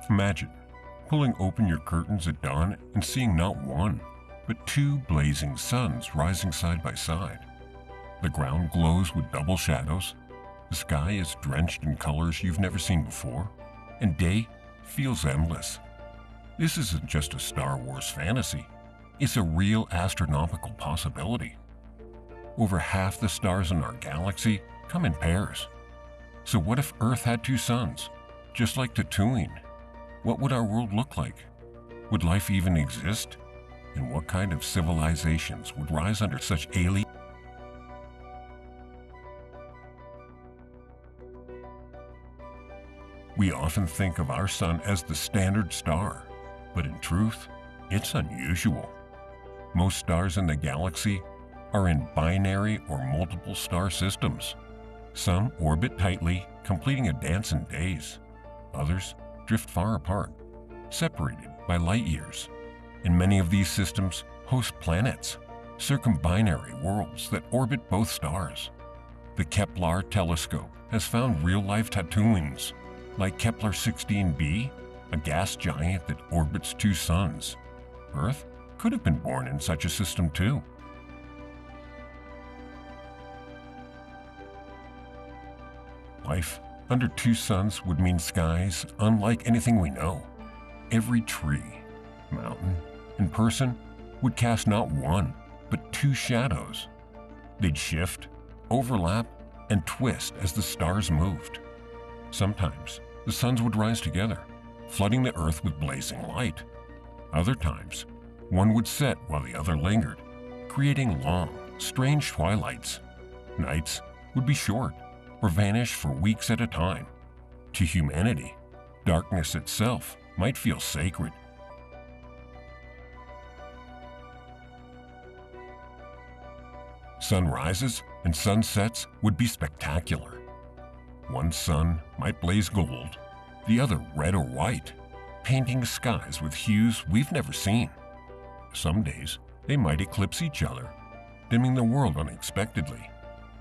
Imagine pulling open your curtains at dawn and seeing not one, but two blazing suns rising side by side. The ground glows with double shadows, the sky is drenched in colors you've never seen before, and day feels endless. This isn't just a Star Wars fantasy, it's a real astronomical possibility. Over half the stars in our galaxy come in pairs. So what if Earth had two suns, just like Tatooine? What would our world look like? Would life even exist? And what kind of civilizations would rise under such alien? We often think of our sun as the standard star, but in truth, it's unusual. Most stars in the galaxy are in binary or multiple star systems. Some orbit tightly, completing a dance in days. Others drift far apart, separated by light years. And many of these systems host planets, circumbinary worlds that orbit both stars. The Kepler telescope has found real-life Tatooines, like Kepler 16b, a gas giant that orbits two suns. Earth could have been born in such a system too. Life under two suns would mean skies unlike anything we know. Every tree, mountain, and person would cast not one, but two shadows. They'd shift, overlap, and twist as the stars moved. Sometimes the suns would rise together, flooding the Earth with blazing light. Other times, one would set while the other lingered, creating long, strange twilights. Nights would be short, or vanish for weeks at a time. To humanity, darkness itself might feel sacred. Sunrises and sunsets would be spectacular. One sun might blaze gold, the other red or white, painting skies with hues we've never seen. Some days, they might eclipse each other, dimming the world unexpectedly.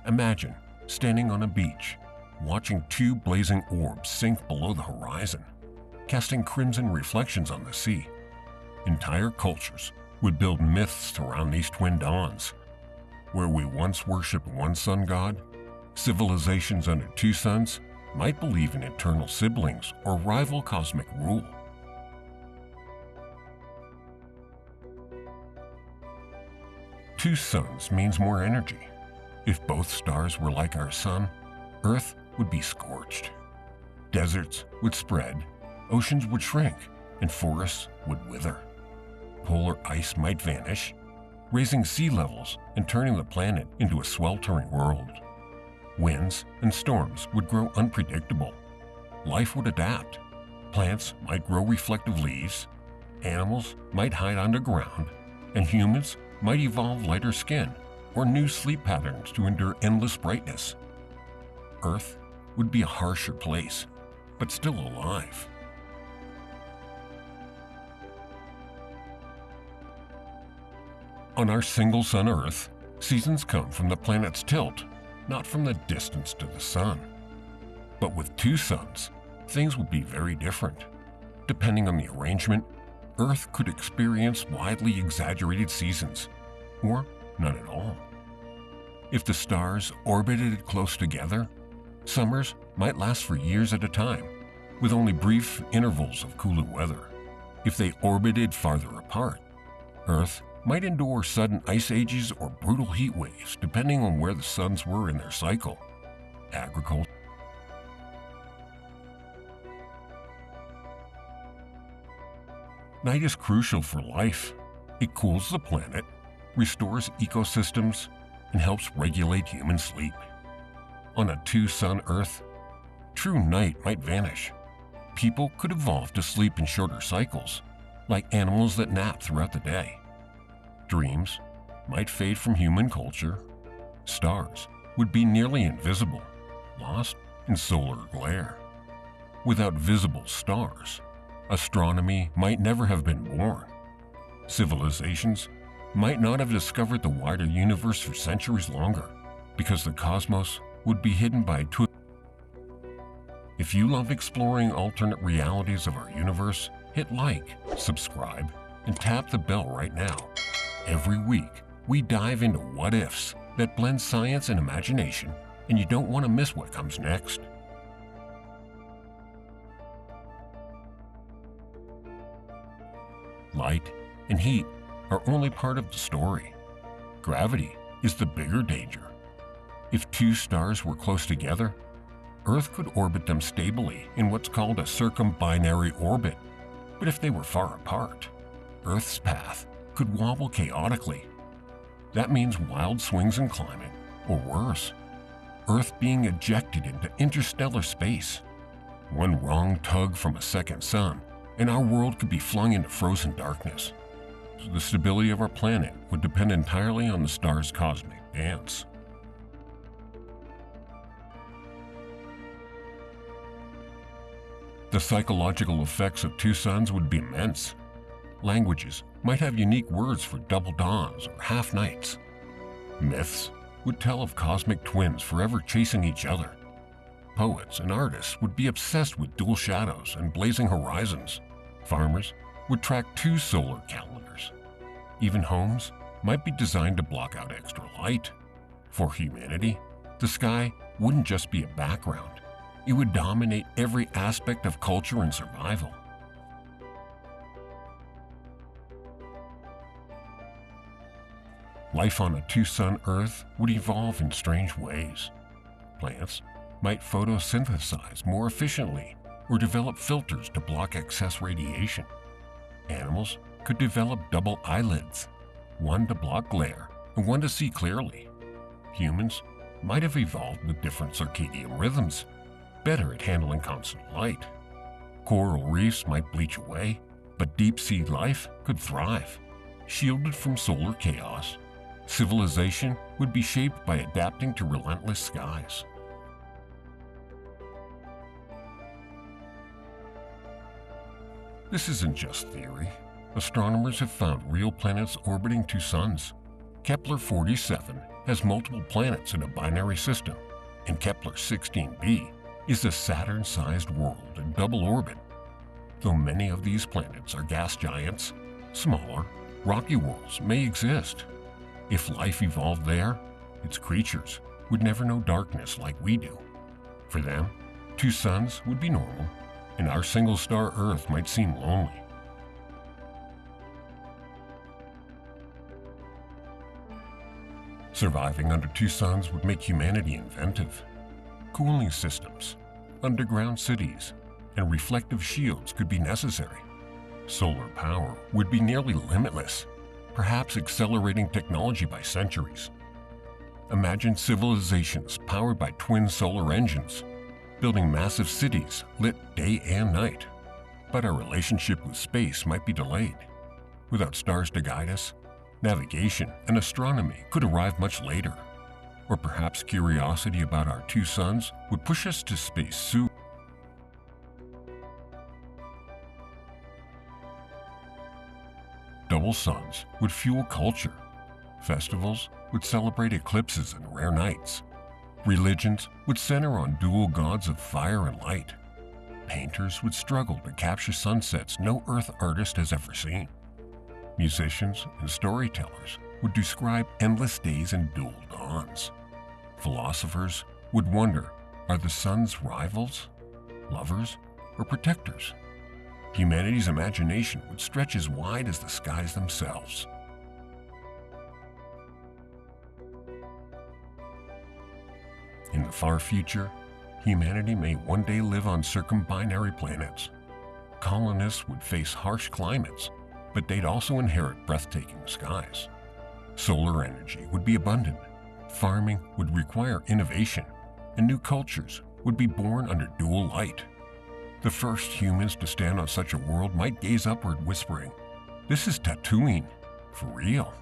Imagine standing on a beach, watching two blazing orbs sink below the horizon, casting crimson reflections on the sea. Entire cultures would build myths around these twin dawns. Where we once worshipped one sun god, civilizations under two suns might believe in eternal siblings or rival cosmic rule. Two suns means more energy. If both stars were like our sun, Earth would be scorched. Deserts would spread, oceans would shrink, and forests would wither. Polar ice might vanish, raising sea levels and turning the planet into a sweltering world. Winds and storms would grow unpredictable. Life would adapt. Plants might grow reflective leaves, animals might hide underground, and humans might evolve lighter skin or new sleep patterns to endure endless brightness. Earth would be a harsher place, but still alive. On our single sun Earth, seasons come from the planet's tilt, not from the distance to the sun. But with two suns, things would be very different. Depending on the arrangement, Earth could experience widely exaggerated seasons, or none at all. If the stars orbited close together, summers might last for years at a time, with only brief intervals of cooler weather. If they orbited farther apart, Earth might endure sudden ice ages or brutal heat waves depending on where the suns were in their cycle. Agriculture. Night is crucial for life. It cools the planet, restores ecosystems, and helps regulate human sleep. On a two-sun Earth, true night might vanish. People could evolve to sleep in shorter cycles, like animals that nap throughout the day. Dreams might fade from human culture. Stars would be nearly invisible, lost in solar glare. Without visible stars, astronomy might never have been born. Civilizations might not have discovered the wider universe for centuries longer, because the cosmos would be hidden by If you love exploring alternate realities of our universe, hit like, subscribe, and tap the bell right now. Every week, we dive into what-ifs that blend science and imagination, and you don't want to miss what comes next. Light and heat are only part of the story. Gravity is the bigger danger. If two stars were close together, Earth could orbit them stably in what's called a circumbinary orbit. But if they were far apart, Earth's path could wobble chaotically. That means wild swings in climate, or worse, Earth being ejected into interstellar space. One wrong tug from a second sun, and our world could be flung into frozen darkness. So the stability of our planet would depend entirely on the star's cosmic dance. The psychological effects of two suns would be immense. Languages might have unique words for double dawns or half nights. Myths would tell of cosmic twins forever chasing each other. Poets and artists would be obsessed with dual shadows and blazing horizons. Farmers would track two solar calendars. Even homes might be designed to block out extra light. For humanity, the sky wouldn't just be a background. It would dominate every aspect of culture and survival. Life on a two-sun Earth would evolve in strange ways. Plants might photosynthesize more efficiently or develop filters to block excess radiation. Animals could develop double eyelids, one to block glare and one to see clearly. Humans might have evolved with different circadian rhythms, better at handling constant light. Coral reefs might bleach away, but deep-sea life could thrive. Shielded from solar chaos, civilization would be shaped by adapting to relentless skies. This isn't just theory. Astronomers have found real planets orbiting two suns. Kepler-47 has multiple planets in a binary system, and Kepler-16b is a Saturn-sized world in double orbit. Though many of these planets are gas giants, smaller, rocky worlds may exist. If life evolved there, its creatures would never know darkness like we do. For them, two suns would be normal, and our single-star Earth might seem lonely. Surviving under two suns would make humanity inventive. Cooling systems, underground cities, and reflective shields could be necessary. Solar power would be nearly limitless, perhaps accelerating technology by centuries. Imagine civilizations powered by twin solar engines, building massive cities lit day and night. But our relationship with space might be delayed. Without stars to guide us, navigation and astronomy could arrive much later. Or perhaps curiosity about our two suns would push us to space soon. Double suns would fuel culture. Festivals would celebrate eclipses and rare nights. Religions would center on dual gods of fire and light. Painters would struggle to capture sunsets no Earth artist has ever seen. Musicians and storytellers would describe endless days and dual dawns. Philosophers would wonder, are the suns rivals, lovers, or protectors? Humanity's imagination would stretch as wide as the skies themselves. In the far future, humanity may one day live on circumbinary planets. Colonists would face harsh climates, but they'd also inherit breathtaking skies. Solar energy would be abundant. Farming would require innovation, and new cultures would be born under dual light. The first humans to stand on such a world might gaze upward whispering, "This is Tatooine, for real."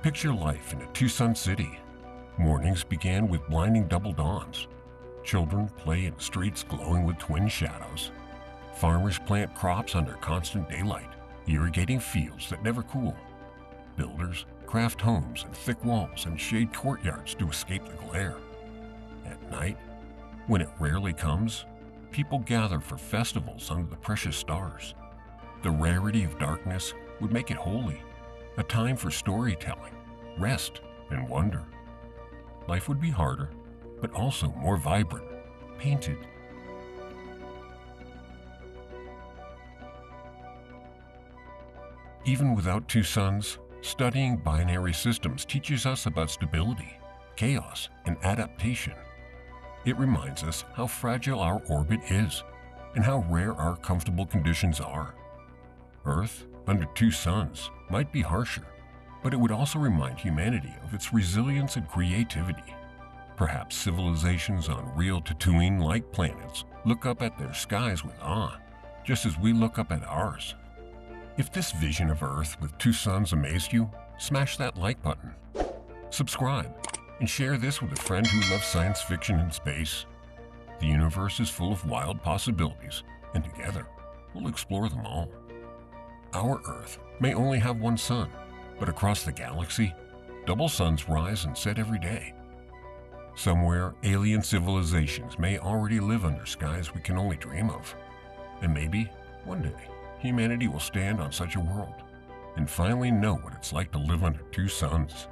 Picture life in a two-sun city. Mornings began with blinding double dawns. Children play in streets glowing with twin shadows. Farmers plant crops under constant daylight, irrigating fields that never cool. Builders craft homes and thick walls and shade courtyards to escape the glare. At night, when it rarely comes, people gather for festivals under the precious stars. The rarity of darkness would make it holy, a time for storytelling, rest, and wonder. Life would be harder, but also more vibrant, painted. Even without two suns, studying binary systems teaches us about stability, chaos, and adaptation. It reminds us how fragile our orbit is and how rare our comfortable conditions are. Earth, under two suns, might be harsher, but it would also remind humanity of its resilience and creativity. Perhaps civilizations on real Tatooine-like planets look up at their skies with awe, just as we look up at ours. If this vision of Earth with two suns amazed you, smash that like button. Subscribe and share this with a friend who loves science fiction and space. The universe is full of wild possibilities, and together, we'll explore them all. Our Earth may only have one sun, but across the galaxy, double suns rise and set every day. Somewhere, alien civilizations may already live under skies we can only dream of. And maybe, one day, humanity will stand on such a world and finally know what it's like to live under two suns.